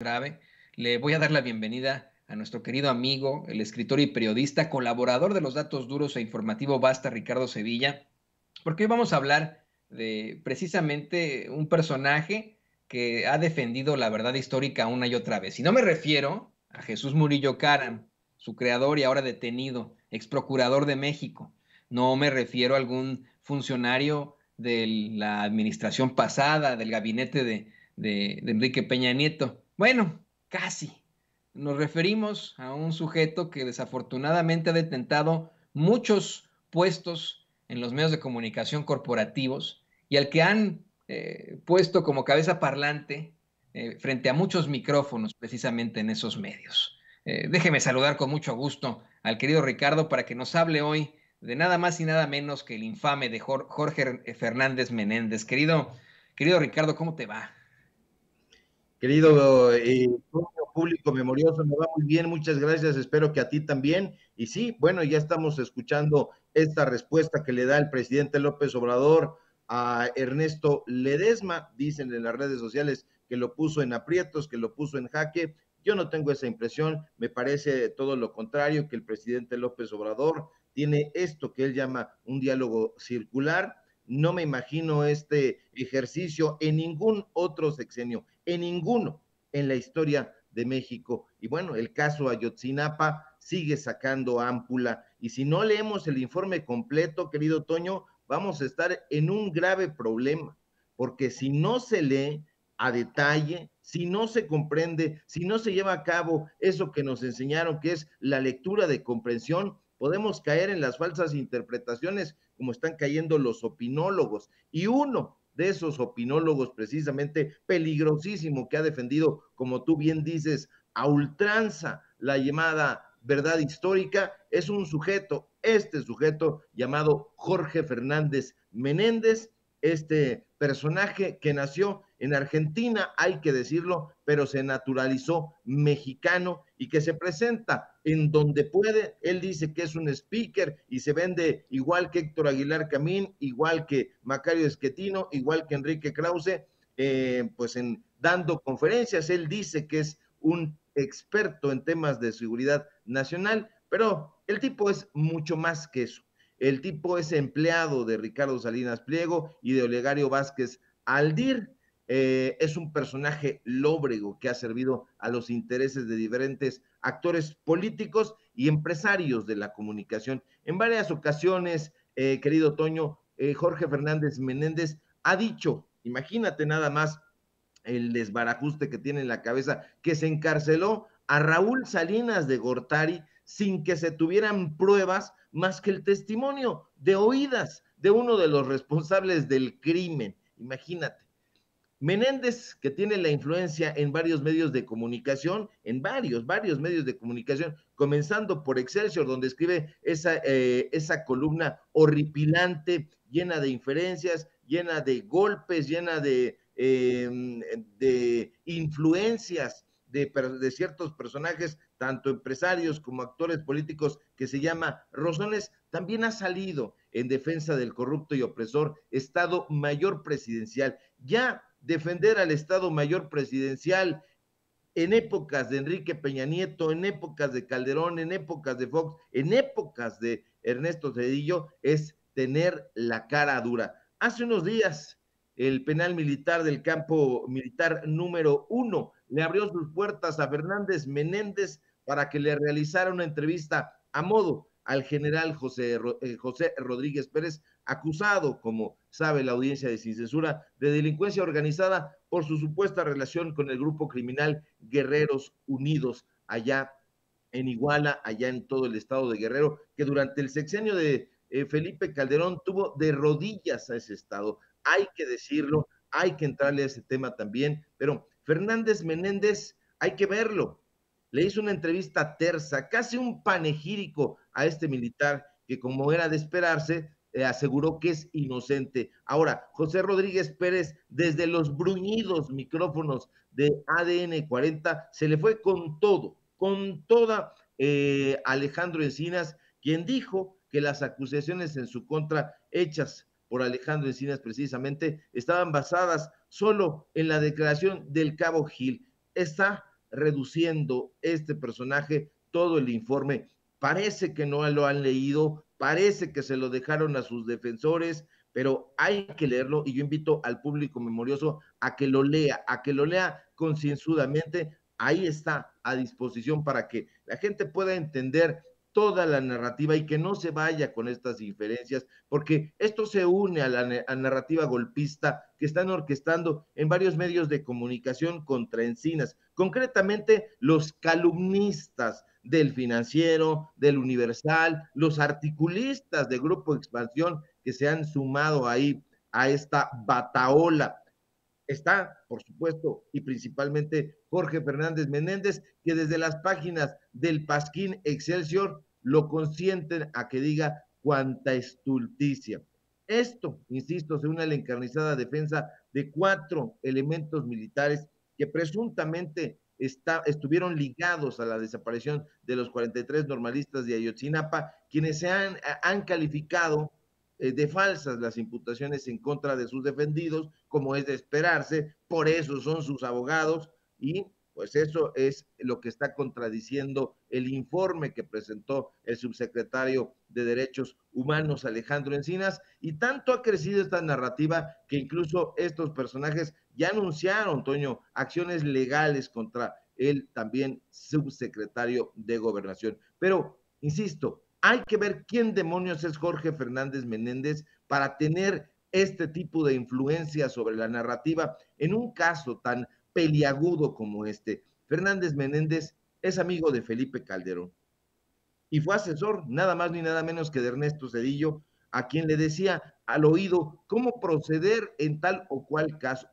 Grave, le voy a dar la bienvenida a nuestro querido amigo, el escritor y periodista, colaborador de los datos duros e informativo Basta, Ricardo Sevilla, porque hoy vamos a hablar de precisamente un personaje que ha defendido la verdad histórica una y otra vez. Y no me refiero a Jesús Murillo Caram, su creador y ahora detenido, ex procurador de México. No me refiero a algún funcionario de la administración pasada, del gabinete de Enrique Peña Nieto. Bueno, casi. Nos referimos a un sujeto que desafortunadamente ha detentado muchos puestos en los medios de comunicación corporativos y al que han puesto como cabeza parlante frente a muchos micrófonos precisamente en esos medios. Déjeme saludar con mucho gusto al querido Ricardo para que nos hable hoy de nada más y nada menos que el infame de Jorge Fernández Menéndez. Querido Ricardo, ¿cómo te va? Querido público memorioso, me va muy bien, muchas gracias, espero que a ti también. Y sí, bueno, ya estamos escuchando esta respuesta que le da el presidente López Obrador a Ernesto Ledesma, dicen en las redes sociales que lo puso en aprietos, que lo puso en jaque. Yo no tengo esa impresión, me parece todo lo contrario, que el presidente López Obrador tiene esto que él llama un diálogo circular. No me imagino este ejercicio en ningún otro sexenio, en ninguno en la historia de México. Y bueno, el caso Ayotzinapa sigue sacando ámpula. Y si no leemos el informe completo, querido Toño, vamos a estar en un grave problema, porque si no se lee a detalle, si no se comprende, si no se lleva a cabo eso que nos enseñaron, que es la lectura de comprensión, podemos caer en las falsas interpretaciones como están cayendo los opinólogos. Y uno de esos opinólogos precisamente peligrosísimo que ha defendido, como tú bien dices, a ultranza la llamada verdad histórica, es un sujeto, este sujeto llamado Jorge Fernández Menéndez, este personaje que nació en Argentina, hay que decirlo, pero se naturalizó mexicano y que se presenta en donde puede. Él dice que es un speaker y se vende igual que Héctor Aguilar Camín, igual que Macario Esquetino, igual que Enrique Krause, pues en dando conferencias. Él dice que es un experto en temas de seguridad nacional, pero el tipo es mucho más que eso. El tipo es empleado de Ricardo Salinas Pliego y de Olegario Vázquez Aldir. Es un personaje lóbrego que ha servido a los intereses de diferentes actores políticos y empresarios de la comunicación. En varias ocasiones, querido Toño, Jorge Fernández Menéndez ha dicho, imagínate nada más el desbarajuste que tiene en la cabeza, que se encarceló a Raúl Salinas de Gortari sin que se tuvieran pruebas más que el testimonio de oídas de uno de los responsables del crimen. Imagínate. Menéndez, que tiene la influencia en varios medios de comunicación, en varios medios de comunicación, comenzando por Excelsior, donde escribe esa columna horripilante, llena de inferencias, llena de golpes, llena de influencias de ciertos personajes, tanto empresarios como actores políticos, que se llama Rosones, también ha salido en defensa del corrupto y opresor Estado Mayor Presidencial. Ya defender al Estado Mayor Presidencial en épocas de Enrique Peña Nieto, en épocas de Calderón, en épocas de Fox, en épocas de Ernesto Zedillo, es tener la cara dura. Hace unos días, el penal militar del campo militar número 1 le abrió sus puertas a Fernández Menéndez para que le realizara una entrevista a modo al general José Rodríguez Pérez, acusado, como sabe la audiencia de Sin Censura, de delincuencia organizada por su supuesta relación con el grupo criminal Guerreros Unidos, allá en Iguala, allá en todo el estado de Guerrero, que durante el sexenio de Felipe Calderón tuvo de rodillas a ese estado. Hay que decirlo, hay que entrarle a ese tema también, pero Fernández Menéndez, hay que verlo. Le hizo una entrevista tersa, casi un panegírico a este militar que, como era de esperarse, aseguró que es inocente. Ahora, José Rodríguez Pérez, desde los bruñidos micrófonos de ADN 40, se le fue con todo, con toda Alejandro Encinas, quien dijo que las acusaciones en su contra hechas por Alejandro Encinas precisamente estaban basadas solo en la declaración del cabo Gil. Está reduciendo este personaje todo el informe. Parece que no lo han leído, parece que se lo dejaron a sus defensores, pero hay que leerlo y yo invito al público memorioso a que lo lea concienzudamente. Ahí está a disposición para que la gente pueda entender toda la narrativa y que no se vaya con estas inferencias, porque esto se une a la narrativa golpista que están orquestando en varios medios de comunicación contra Encinas, concretamente los calumnistas del Financiero, del Universal, los articulistas de Grupo Expansión que se han sumado ahí a esta bataola. Está, por supuesto, y principalmente Jorge Fernández Menéndez, que desde las páginas del Pasquín Excelsior lo consienten a que diga cuanta estulticia. Esto, insisto, se une a la encarnizada defensa de 4 elementos militares que presuntamente estuvieron ligados a la desaparición de los 43 normalistas de Ayotzinapa, quienes han calificado de falsas las imputaciones en contra de sus defendidos, como es de esperarse, por eso son sus abogados, y pues eso es lo que está contradiciendo el informe que presentó el subsecretario de Derechos Humanos, Alejandro Encinas, y tanto ha crecido esta narrativa que incluso estos personajes ya anunciaron, Toño, acciones legales contra el también subsecretario de Gobernación. Pero, insisto, hay que ver quién demonios es Jorge Fernández Menéndez para tener este tipo de influencia sobre la narrativa en un caso tan peliagudo como este. Fernández Menéndez es amigo de Felipe Calderón y fue asesor nada más ni nada menos que de Ernesto Zedillo, a quien le decía al oído cómo proceder en tal o cual caso.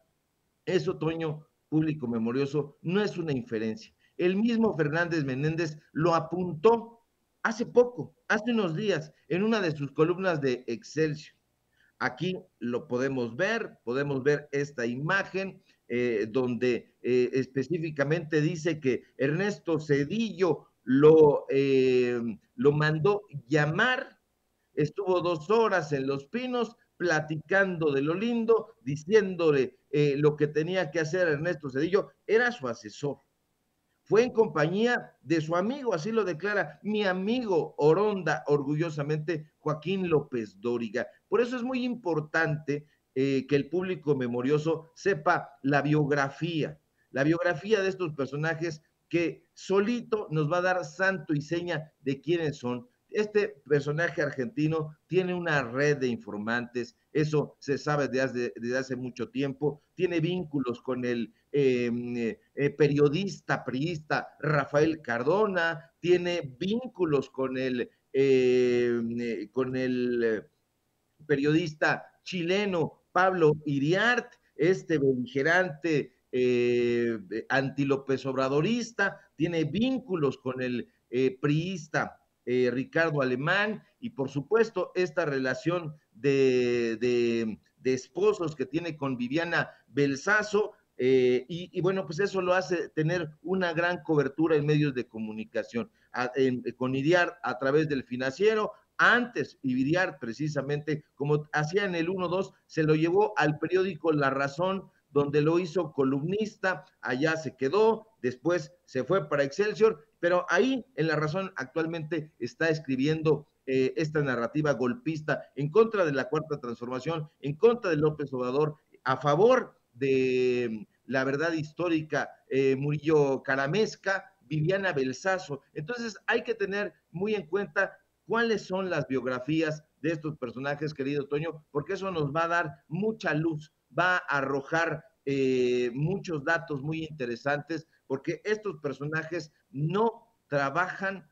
Eso, Toño, público memorioso, no es una inferencia. El mismo Fernández Menéndez lo apuntó hace poco, hace unos días, en una de sus columnas de Excelsior. Aquí lo podemos ver esta imagen donde específicamente dice que Ernesto Zedillo lo mandó llamar, estuvo 2 horas en Los Pinos platicando de lo lindo, diciéndole lo que tenía que hacer Ernesto Zedillo, era su asesor. Fue en compañía de su amigo, así lo declara mi amigo Oronda, orgullosamente Joaquín López Dóriga. Por eso es muy importante que el público memorioso sepa la biografía de estos personajes que solito nos va a dar santo y seña de quiénes son. Este personaje argentino tiene una red de informantes, eso se sabe desde hace mucho tiempo, tiene vínculos con el periodista priista Rafael Cardona, tiene vínculos con el periodista chileno Pablo Iriart, este beligerante anti-López Obradorista, tiene vínculos con el priista Ricardo Alemán y por supuesto esta relación de esposos que tiene con Viviana Belsazo, y bueno, pues eso lo hace tener una gran cobertura en medios de comunicación, con Iriart a través del Financiero. Antes, Iriart, precisamente, como hacía en el 1-2, se lo llevó al periódico La Razón, donde lo hizo columnista, allá se quedó, después se fue para Excelsior, pero ahí en La Razón actualmente está escribiendo esta narrativa golpista en contra de la Cuarta Transformación, en contra de López Obrador, a favor de la verdad histórica, Murillo Caramesca, Viviana Belsazo. Entonces hay que tener muy en cuenta cuáles son las biografías de estos personajes, querido Toño, porque eso nos va a dar mucha luz, va a arrojar muchos datos muy interesantes, porque estos personajes no trabajan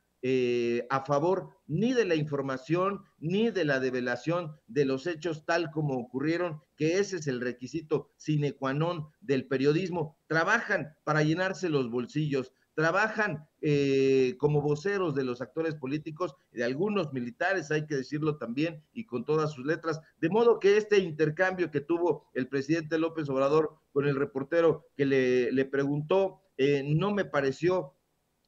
a favor ni de la información ni de la develación de los hechos tal como ocurrieron, que ese es el requisito sine qua non del periodismo. Trabajan para llenarse los bolsillos, trabajan como voceros de los actores políticos, de algunos militares, hay que decirlo también, y con todas sus letras, de modo que este intercambio que tuvo el presidente López Obrador con el reportero que le preguntó, no me pareció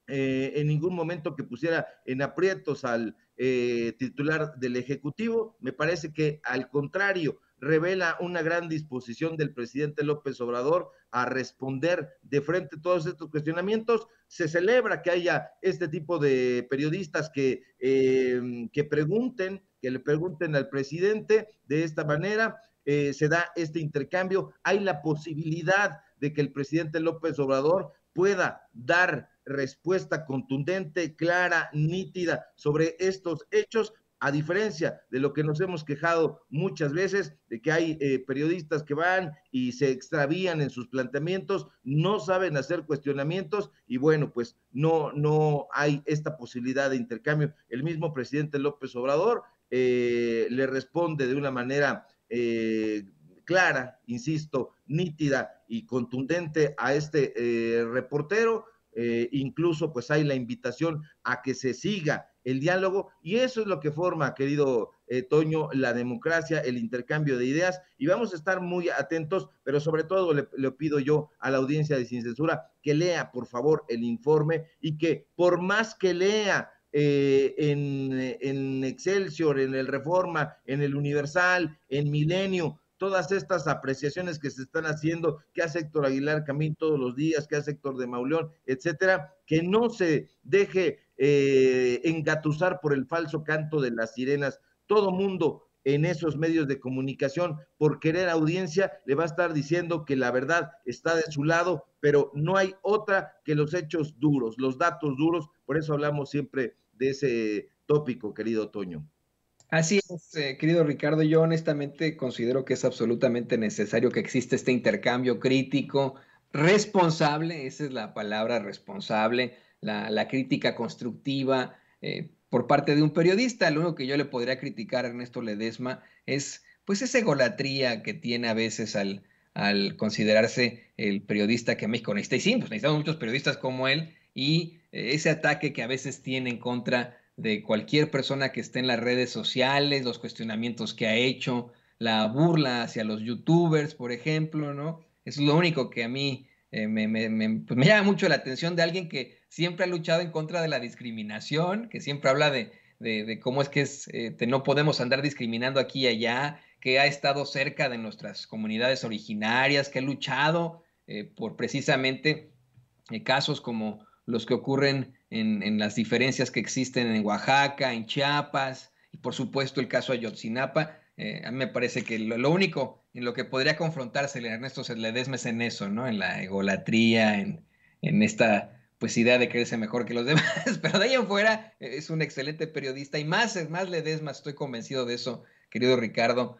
en ningún momento que pusiera en aprietos al titular del Ejecutivo. Me parece que al contrario, revela una gran disposición del presidente López Obrador a responder de frente a todos estos cuestionamientos. Se celebra que haya este tipo de periodistas que pregunten, que le pregunten al presidente de esta manera. Se da este intercambio. Hay la posibilidad de que el presidente López Obrador pueda dar respuesta contundente, clara, nítida sobre estos hechos, a diferencia de lo que nos hemos quejado muchas veces, de que hay periodistas que van y se extravían en sus planteamientos, no saben hacer cuestionamientos y bueno, pues no hay esta posibilidad de intercambio. El mismo presidente López Obrador le responde de una manera clara, insisto, nítida y contundente a este reportero. Incluso pues hay la invitación a que se siga el diálogo y eso es lo que forma, querido Toño, la democracia, el intercambio de ideas y vamos a estar muy atentos, pero sobre todo le pido yo a la audiencia de Sin Censura que lea por favor el informe y que por más que lea en Excelsior, en el Reforma, en el Universal, en Milenio, todas estas apreciaciones que se están haciendo, que hace Héctor Aguilar Camín todos los días, que hace Héctor de Mauleón, etcétera, que no se deje engatusar por el falso canto de las sirenas. Todo mundo en esos medios de comunicación, por querer audiencia, le va a estar diciendo que la verdad está de su lado, pero no hay otra que los hechos duros, los datos duros, por eso hablamos siempre de ese tópico, querido Toño. Así es, querido Ricardo, yo honestamente considero que es absolutamente necesario que exista este intercambio crítico, responsable, esa es la palabra, responsable, la crítica constructiva por parte de un periodista. Lo único que yo le podría criticar a Ernesto Ledesma es pues esa egolatría que tiene a veces al considerarse el periodista que México necesita. Y sí, pues necesitamos muchos periodistas como él y ese ataque que a veces tiene en contra de cualquier persona que esté en las redes sociales, los cuestionamientos que ha hecho, la burla hacia los youtubers, por ejemplo, ¿no? Es lo único que a mí pues me llama mucho la atención de alguien que siempre ha luchado en contra de la discriminación, que siempre habla de cómo es que no podemos andar discriminando aquí y allá, que ha estado cerca de nuestras comunidades originarias, que ha luchado por precisamente casos como los que ocurren en las diferencias que existen en Oaxaca, en Chiapas, y por supuesto el caso Ayotzinapa. A mí me parece que lo único en lo que podría confrontarse Ernesto Ledesma es en eso, ¿no? En la egolatría, en esta pues idea de creerse mejor que los demás, pero de ahí en fuera es un excelente periodista y más Ledesma, estoy convencido de eso, querido Ricardo,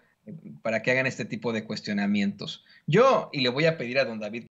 para que hagan este tipo de cuestionamientos. Yo, y le voy a pedir a don David